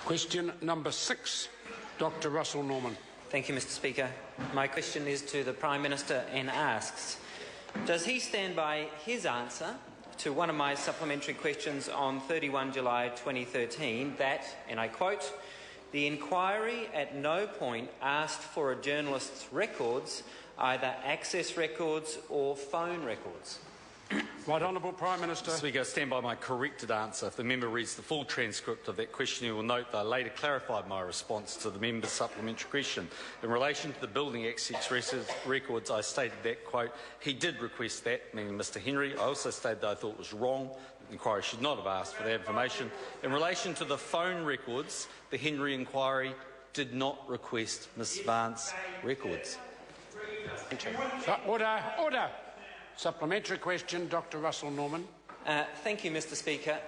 Question number 6, Dr. Russell Norman. Thank you, Mr. Speaker. My question is to the Prime Minister and asks, does he stand by his answer to one of my supplementary questions on 31 July 2013 that, and I quote, "The inquiry at no point asked for a journalist's records, either access records or phone records"? Right Honourable Prime Minister. Mr. Speaker, I stand by my corrected answer. If the member reads the full transcript of that question, he will note that I later clarified my response to the member's supplementary question. In relation to the building access records, I stated that, quote, "he did request that," meaning Mr Henry. I also stated that I thought it was wrong. The inquiry should not have asked for that information. In relation to the phone records, the Henry inquiry did not request Ms Vance's records. Order. Supplementary question, Dr. Russell Norman. Thank you, Mr. Speaker.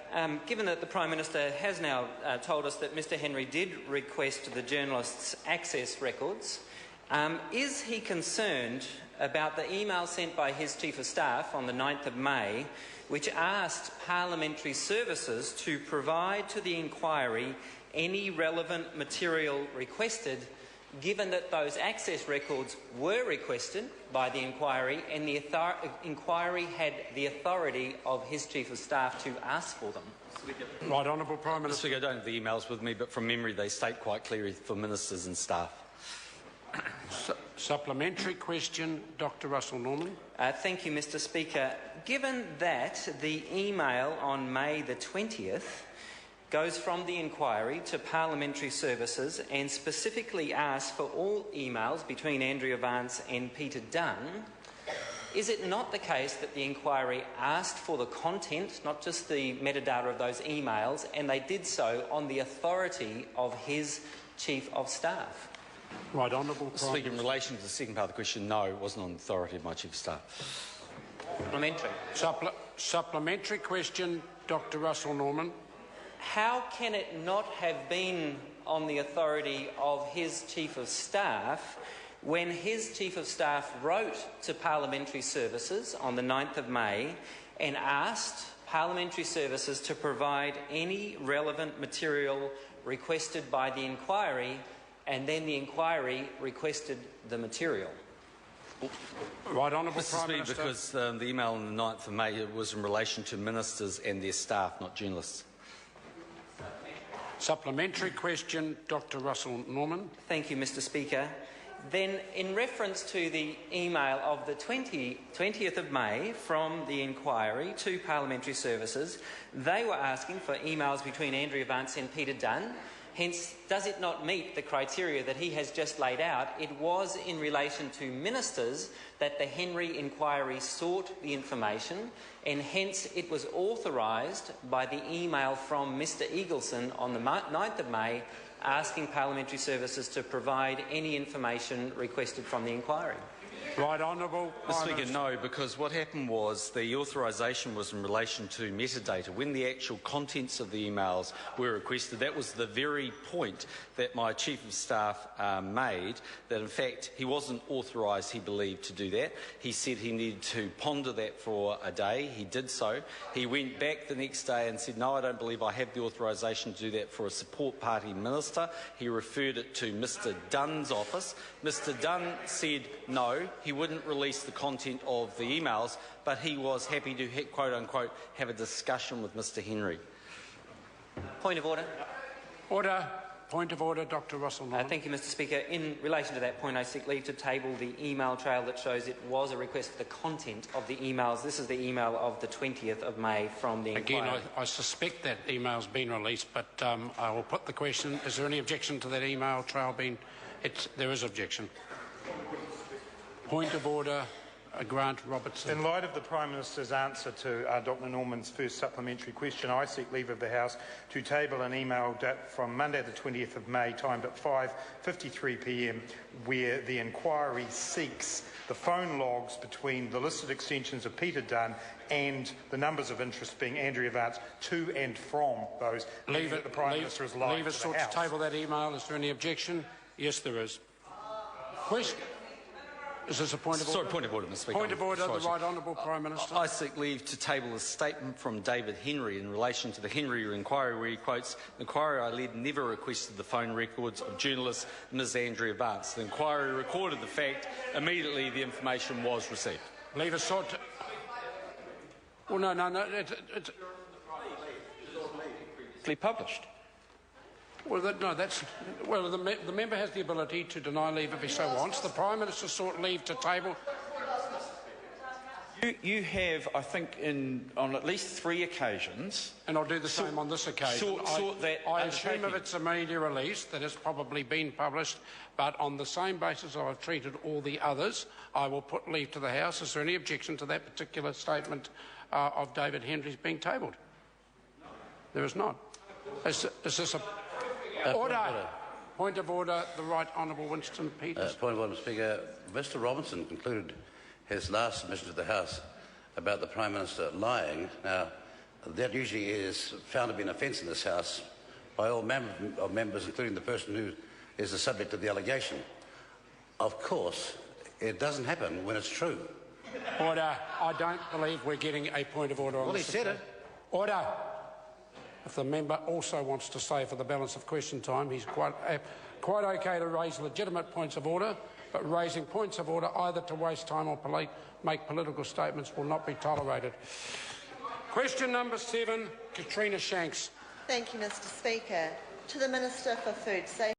Given that the Prime Minister has now told us that Mr Henry did request the journalist's access records, is he concerned about the email sent by his Chief of Staff on the 9th of May, which asked Parliamentary Services to provide to the inquiry any relevant material requested, given that those access records were requested by the inquiry and the inquiry had the authority of his Chief of Staff to ask for them? Right Honourable Prime Minister. Mr. Speaker, I don't have the emails with me, but from memory they state quite clearly for ministers and staff. Supplementary question, Dr. Russell Norman. Thank you, Mr. Speaker. Given that the email on May the 20th goes from the inquiry to Parliamentary Services and specifically asks for all emails between Andrea Vance and Peter Dunn, is it not the case that the inquiry asked for the content, not just the metadata of those emails, and they did so on the authority of his Chief of Staff? Right Honourable Prime Speaker, in relation to the second part of the question, no, it wasn't on the authority of my Chief of Staff. Supplementary. Supplementary question, Dr. Russell Norman. How can it not have been on the authority of his Chief of Staff when his Chief of Staff wrote to Parliamentary Services on the 9th of May and asked Parliamentary Services to provide any relevant material requested by the inquiry, and then the inquiry requested the material? Right Honourable Mr. Prime Speaker, Minister. because the email on the 9th of May was in relation to ministers and their staff, not journalists. Supplementary question, Dr. Russell Norman. Thank you, Mr. Speaker. Then, in reference to the email of the 20th of May from the inquiry to Parliamentary Services, they were asking for emails between Andrea Vance and Peter Dunn. Hence, does it not meet the criteria that he has just laid out? It was in relation to ministers that the Henry inquiry sought the information, and hence it was authorised by the email from Mr Eagleson on the 9th of May asking Parliamentary Services to provide any information requested from the inquiry. Right Honourable Mr. Speaker, no, because what happened was the authorisation was in relation to metadata. When the actual contents of the emails were requested, that was the very point that my Chief of Staff made, that in fact he wasn't authorised, he believed, to do that. He said he needed to ponder that for a day. He did so. He went back the next day and said, no, I don't believe I have the authorisation to do that for a support party minister. He referred it to Mr Dunn's office. Mr Dunn said no, he wouldn't release the content of the emails, but he was happy to, quote-unquote, have a discussion with Mr Henry. Point of order. Order. Point of order, Dr. Russell Norman. Thank you, Mr Speaker. In relation to that point, I seek leave to table the email trail that shows it was a request for the content of the emails. This is the email of the 20th of May from the inquiry. Again, I suspect that email's been released, but I will put the question. Is there any objection to that email trail being... There is objection. Point of order, Grant Robertson. In light of the Prime Minister's answer to Dr Norman's first supplementary question, I seek leave of the House to table an email from Monday the 20th of May, timed at 5:53 p.m, where the inquiry seeks the phone logs between the listed extensions of Peter Dunn and the numbers of interest being Andrea Vance to and from those. Leave it. The Prime Minister is lying Leave it to the House. to table that email. Is there any objection? Yes, there is. Question. Is this a point of order? Sorry, point of order, Mr Speaker. Point of order, the Right Honourable Prime Minister. I seek leave to table a statement from David Henry in relation to the Henry inquiry where he quotes, "The inquiry I led never requested the phone records of journalist Ms Andrea Vance. The inquiry recorded the fact. Immediately the information was received." Leave a sort. Well, no. It's published. well, the member has the ability to deny leave if he so wants. The Prime Minister sought leave to table. You have, I think, on at least 3 occasions, and I'll do the same on this occasion. I assume if it's a media release that it's probably been published, but on the same basis I've treated all the others, I will put leave to the House. Is there any objection to that particular statement of David Henry's being tabled? There is not. Is this a... Order. Point of order, the Right Honourable Winston Peters. Point of order, Mr Speaker. Mr Robinson concluded his last submission to the House about the Prime Minister lying. Now, that usually is found to be an offence in this House by all members, including the person who is the subject of the allegation. Of course, it doesn't happen when it's true. Order. I don't believe we're getting a point of order on this. Well, he said it. Order. If the member also wants to stay for the balance of question time, he's quite okay to raise legitimate points of order, but raising points of order either to waste time or make political statements will not be tolerated. Question number 7, Katrina Shanks. Thank you, Mr Speaker. To the Minister for Food Safety.